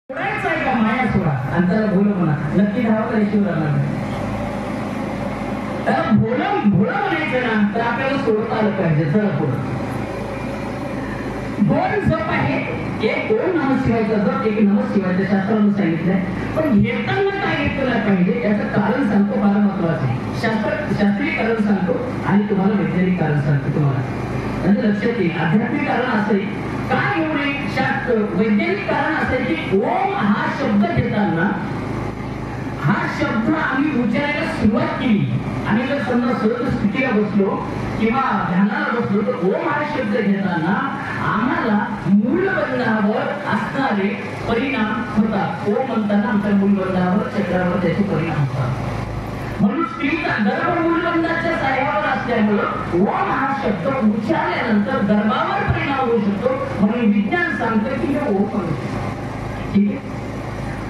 सोडायचं आहे का माया सोडा आणि त्याला भोलं म्हणा, नक्की धावा का शिव राहणार नाही. त्याला भोलं भोलं म्हणायचं ना तर आपल्याला सोडता आलं पाहिजे. चला पुढं दोन जप आहे, एक ओम नमः शिवायचा जप, एक नमः शिवायचं शास्त्रानं सांगितलंय. पण घेताना काय घेतलं पाहिजे याचं कारण सांगतो, फार महत्वाचं आहे. शास्त्रीय कारण सांगतो आणि तुम्हाला वैज्ञानिक कारण सांगतो. तुम्हाला म्हणजे लक्षात येईल. आध्यात्मिक कारण असं काय एवढे शास्त्र वैज्ञानिक कारण असं की ओम हा शब्द घेताना हा शब्द आम्ही उच्चारायला सुरुवात केली आणि जर समजा सहज स्थितीला बसलो किंवा ध्यानाला बसलो तर ओम हा शब्द घेताना आम्हाला मूलबंधावर असणारे परिणाम होतात. ओम म्हणताना आमच्या मूलबंधावर चक्रावर त्याचे परिणाम होतात. म्हणून स्त्रीचा गर्भ मूलबंधाच्या साह्यावर असल्यामुळं ओम हा शब्द उच्चारल्यानंतर गर्भावर परिणाम होऊ शकतो. म्हणून विज्ञान सांगतं की हे ओम म्हणू शकतो. ठीक आहे.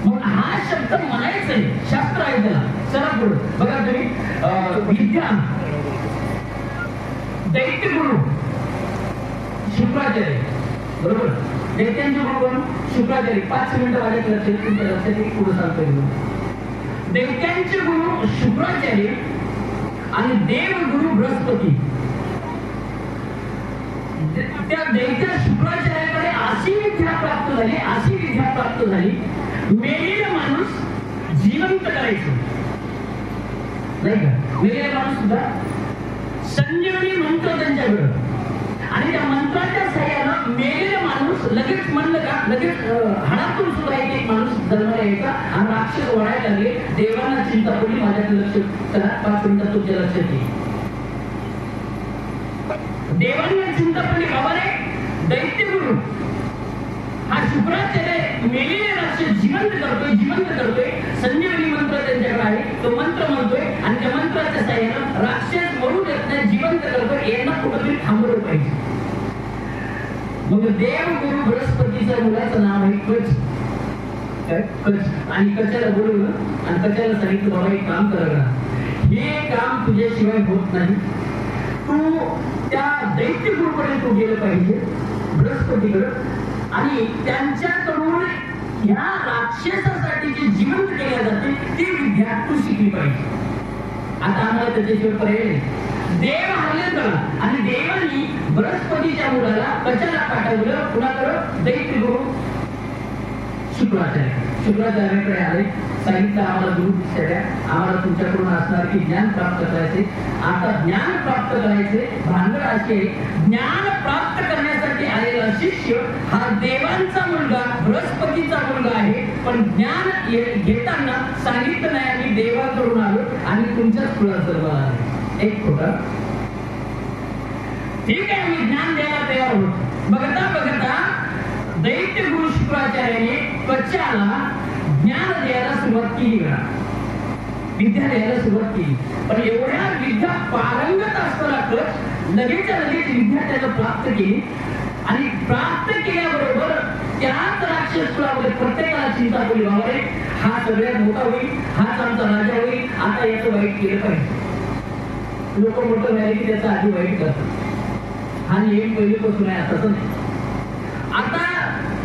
मग हा शब्द म्हणायचा आहे, शास्त्र आहे त्याला. चला पुढे बघा तुम्ही विज्ञान दैत्यगुरु शुक्राचार्य, बरोबर. दैत्यांचे गुरु कोण? शुक्राचार्य. 5 मिनिटं माझ्या लक्षात तुमच्या लक्षात येईल. पुढे सांगतो. दैत्यांचे गुरु शुक्राचार्य आणि देवगुरु बृहस्पती. त्या दैत्य शुक्राचार्याकडे अशी विद्या प्राप्त झाली, मेलेला माणूस जिवंत करायचं नाही का. मेलेला माणूस सुद्धा संजीवनी मंत्र त्यांच्याकडे आणि त्या मंत्राच्या साह्यानं मेलेला माणूस लगेच म्हणलं का लगेच हाडातून सुद्धा एक माणूस जन्माला यायचा आणि राक्षस ओढायला लागले. देवांना चिंता पडली. माझ्याकडे लक्ष करा. 5 मिनिटात तुमच्या लक्षात येईल. देवांना चिंता पडली. बाबा रे दैत्यगुरु हा शुक्राचार्य मेलेले राक्षस जिवंत करतोय. संजीवनी मंत्र त्यांच्याकडे आहे. तो मंत्र म्हणतोय आणि त्या मंत्राच्या साह्यानं राक्षस मरू देत नाही, जिवंत करतोय. यांना कुठेतरी थांबवलं पाहिजे. मग देवगुरु बृहस्पतीच्या मुलाचं नाव आहे कच. आणि कचाला बोलवलं आणि कचाला सांगितलं बाबा एक काम करा, हे काम तुझ्याशिवाय होत नाही. तू त्या दैत्यगुरुकडे तू गेलं पाहिजे, बृहस्पतीकडे, आणि त्यांच्याकडून ह्या राक्षसासाठी जे जिवंत केल्या जाते ती विद्या तू शिकली पाहिजे. आता आम्हाला त्याच्याशिवाय पर्याय नाही. देव हरले करा आणि देवांनी बृहस्पतीच्या मुलाला कचाला पाठवलं. कुणाकडे? दैत्यगुरु शुक्राचार्याकडे आले. सांगितलं आम्हाला गुरु दीक्षा द्या, आम्हाला तुमच्याकडून असणार की ज्ञान प्राप्त करायचे. आता ज्ञान प्राप्त करायचे भांडण असे, ज्ञान प्राप्त करण्यासाठी आलेला शिष्य हा देवांचा मुलगा बृहस्पतीचा मुलगा आहे. पण ज्ञान घेताना सांगितलं नाही आम्ही देवाकडून आलो आणि तुमच्याच कुळाचं आलो. एक खोटा. ठीक आहे, मी ज्ञान द्यायला तयार होतो. बघता दैत्य गुरु शुक्राचार्याने कच्याला ज्ञान द्यायला सुरुवात केली, विद्या द्यायला सुरुवात केली. पण एवढ्या विद्या पारंगत असताना कच लगेच विद्या त्याला प्राप्त केली. आणि प्राप्त केल्याबरोबर त्याच राक्षस कुळामध्ये प्रत्येकाला चिंता पडली. बाबा रे हा सगळ्यात मोठा होईल, हाच आमचा राजा होईल, आता याचं वाईट केलं पाहिजे. लोक मोठं झाले की त्याचं आधी वाईट करतात. हा नियम पहिल्यापासून आहे, आताच नाही. आता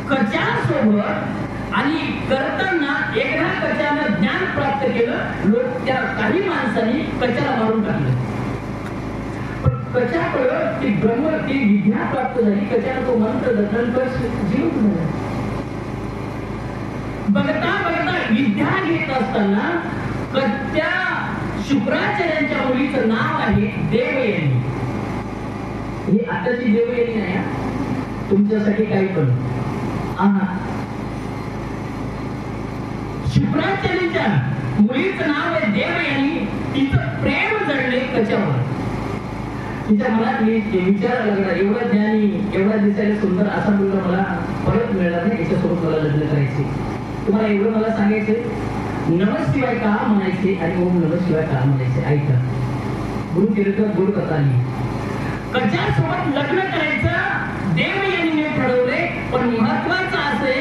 कच्यासोबत आणि करताना एकदा कच्यानं ज्ञान प्राप्त केलं. लोक त्या काही माणसांनी कच्याला मारून टाकलं. पण कच्याकडं ती ब्रह्म ती विद्या प्राप्त झाली. कच्यानं तो मंत्र दत्तन जीवन झाला. बघता विद्या घेत असताना त्या शुक्राचार्यांच्या मुलीचं नाव आहे देवयानी. ही आताची देवयानी आहे तुमच्यासाठी काही पण. शुक्राचार्यांच्या मुलीचं नाव आहे देवयानी. तिचं प्रेम जडले कच्यावर. तिच्या मनात विचार लागला, एवढा ज्ञानी एवढा दिसायला सुंदर असा मुलगा मला परत मिळाला नाही, याच्यासोबत मला लग्न करायचे. तुम्हाला एवढं मला सांगायचंय, नमः शिवाय का म्हणायचे आणि ओम नमः शिवाय का म्हणायचे. ऐका, गुरु कीर्तन गुरु कथा कच्यासोबत लग्न करायचं देवयानीने ठरवले. पण महत्वाचं असे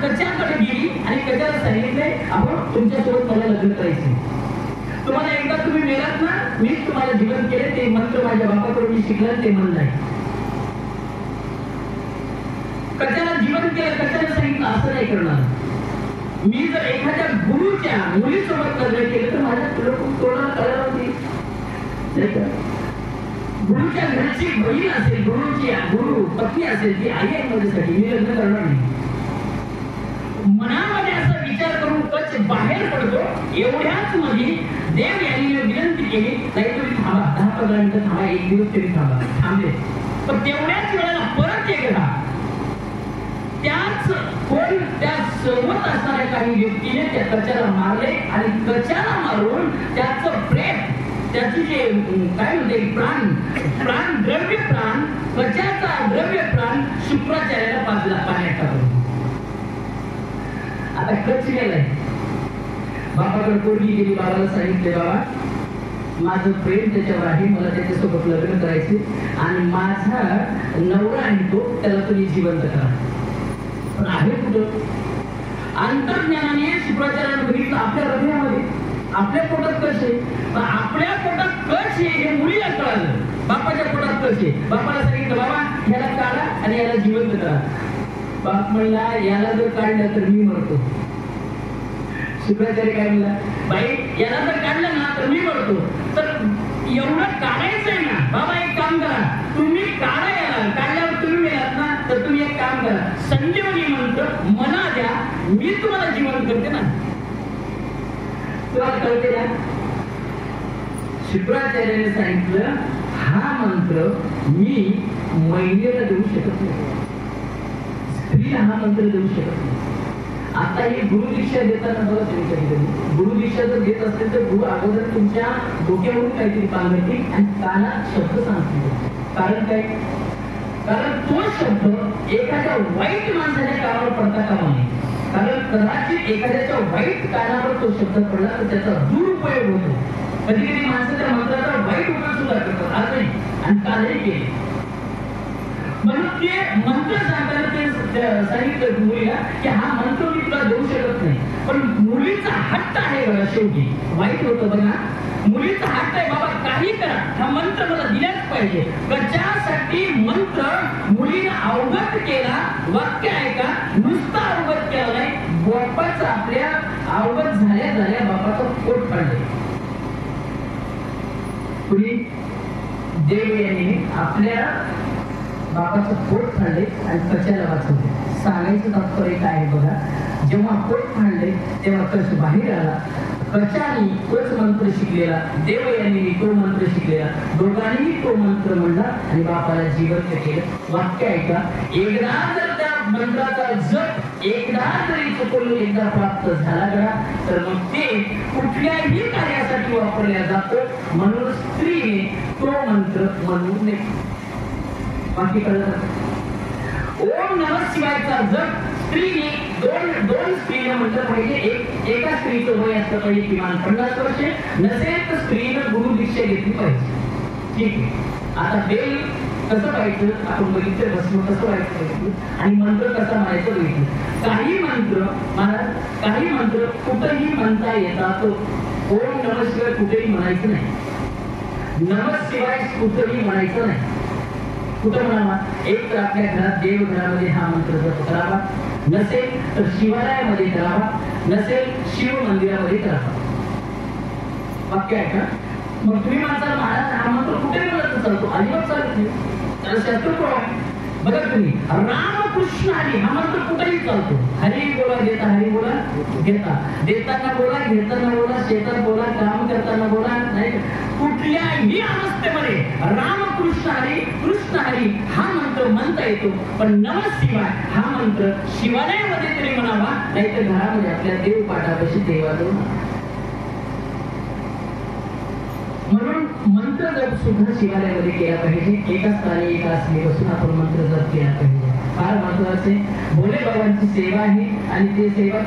कच्याकडे गेली आणि कच्याला सांगितले आपण तुमच्यासोबत मला लग्न करायचे. तुम्हाला एकदा तुम्ही मेलात ना, मीच तुम्हाला जीवन केले. ते मंत्र माझ्या बापाकडून मी शिकला, ते म्हणलं आहे. कशाला जीवन केलं, कशाला सांगितलं असं नाही करणार. मी जर एखाद्या गुरुच्या मुलीसोबत लग्न केलं तर माझ्या तोंडाला कळलं होती. गुरुच्या घरची बहीण असेल, गुरु पत्नी असेल, ती आई आहे माझ्यासाठी, मी लग्न करणार नाही. मनामध्ये असा विचार करून कच बाहेर पडतो. एवढ्याच मध्ये देव यांनी विनंती केली, नाही तुम्ही थांबा, 10-15 मिनिटं थांबा, एक दिवस तरी थांबा. थांबले. पण तेवढ्याच वेळेला परत एकदा त्याच कोण त्या सोबत असणाऱ्या काही व्यक्तीने त्या कच्याला मारले आणि कच्याला मारून त्याचं प्रेम, त्याची जे काय म्हणते प्राण द्रव्य प्राण, कच्याचा द्रव्य प्राण शुक्राचार्याला पाण्यात टाकून. आता कच गेलाय, बाबाकडे पोरगी गेली, बाबाला सांगितले बाबा माझं प्रेम त्याच्यावर आहे, मला त्याच्यासोबत लग्न करायचे आणि माझा नवरा आहे तो, त्याला तुम्ही जिवंत करा. पण आहे कुठं? अंतर्ज्ञानाने शुक्राचार्याने बघितलं आपल्या हृदयामध्ये, आपल्या पोटात कश आहे. पण आपल्या पोटात कश आहे हे मुलीला कळालं. बापाच्या पोटात कश आहे. बापाला सांगितलं बाबा ह्याला काढा आणि याला जिवंत करा. बाप म्हणला याला जर काढलं तर मी मरतो. शुक्राचार्य काय म्हणला, बाई याला जर काढलं ना तर मी मरतो. तर एवढं काढायचंय ना बाबा, एक काम करा, तुम्ही काढा याला, काढल्यावर तुम्ही मिळात ना तर तुम्ही एक काम करा, संजीवनी मंत्र मला द्या, मी तुम्हाला जीवन करते ना. तुम्हाला कळते ना. शुक्राचार्याने सांगितलं हा मंत्र मी महिलेला देऊ शकत नाही, स्त्रीला हा मंत्र देऊ शकत नाही. आता ही गुरुदीक्षा देताना बघा तुम्ही, कधी गुरुदीक्षा जर देत असेल तर गुरु अगोदर तुमच्या डोक्यावरून काहीतरी पांघरतील आणि कानात शब्द सांगतील. कारण काय? कारण तो शब्द एखाद्या वाईट माणसाच्या कानावर पडता कामा नये. कारण कदाचित एखाद्याच्या वाईट कानावर तो शब्द पडला तर त्याचा दुरुपयोग होतो. कधी कधी माणसं त्या मंत्राचा वाईट उपयोग सुद्धा करतात, आज नाही आणि कालही केले. म्हणून ते मंत्र सांगताना ते सांगितलं मुलीला की हा मंत्र मी तुला देऊ शकत नाही. पण मुलीचा हट्ट आहे बघा, शेवटी वाईट होतं बघा, मुलीचा हट्ट आहे बाबा काही करा, हा मंत्र मला दिलाच पाहिजे. कशासाठी मंत्र मुलीला अवगत केला. वाक्य ऐका, नुसता अवगत केला नाही, बापाचा आपल्या अवगत झाल्या बापाचं पोट काढले. पुढे देव यांनी आपल्या बापाचं पोट फाडले आणि कच्याला वाचवले. सांगायचं तात्पर्य काय आहे बघा, जेव्हा पोट फाडले तेव्हा कच बाहेर आला. कच्यानी तोच मंत्र शिकलेला, देव यांनी तो मंत्र शिकलेला, दोघांनी तो मंत्र म्हणला आणि बापाला जिवंत केलं. वाक्य ऐका, एकदा जर त्या मंत्राचा जप एकदा जरी चुकवून एकदा प्राप्त झाला गडा तर मग ते कुठल्याही कार्यासाठी वापरल्या जातो. म्हणून स्त्रीने तो मंत्र म्हणू नये. बाकी कळलं. ओम नमः शिवायचा जप स्त्रीने दोन स्त्रीला म्हटलं पाहिजे. एका स्त्रीचं वय असलं पाहिजे किमान 50 वर्षे, नसेल तर स्त्रीनं गुरु दीक्षा घेतली पाहिजे. ठीक आहे. आता बेल कसं पाहिजे आपण बघितलं, भस्म कसं व्हायचं आणि मंत्र कसा म्हणायचं बघितलं. काही मंत्र कुठेही म्हणता येतात. ओम नमः शिवाय कुठेही म्हणायचं नाही, नमः शिवाय कुठेही म्हणायचं नाही. कुठं म्हणावा? एक तर आपल्या घरात देवघरामध्ये हा मंत्र जप करावा, नसेल तर शिवालयामध्ये करावा, नसेल शिव मंदिरामध्ये करावा. वाक्य आहे का? मग तुम्ही म्हणता महाराज हा मंत्र कुठे बोलत चालतो? अजिबात चालत नाही, त्याला शास्त्र आहे. बघा तुम्ही रामकृष्ण हरी हा मंत्र कुठेही चालतो. हरी बोला देता, हरी बोला घेता, देताना बोला, घेताना बोला, शेतात बोला, काम करताना बोला, नाही कुठल्याही अवस्थेमध्ये रामकृष्ण हरी कृष्ण हरी हा मंत्र म्हणता येतो. पण नमः शिवाय हा मंत्र शिवालयामध्ये तरी म्हणावा, नाही तर घरामध्ये आपल्या देवपाठापाशी देवाजवळ. म्हणून मंत्र जप सुद्धा शिवालयामध्ये केला पाहिजे. एकाच स्थानी एका आसनी बसून आपण मंत्र जप केला पाहिजे. फार महत्वाचे भोले बाबांची सेवा आहे आणि ते सेवा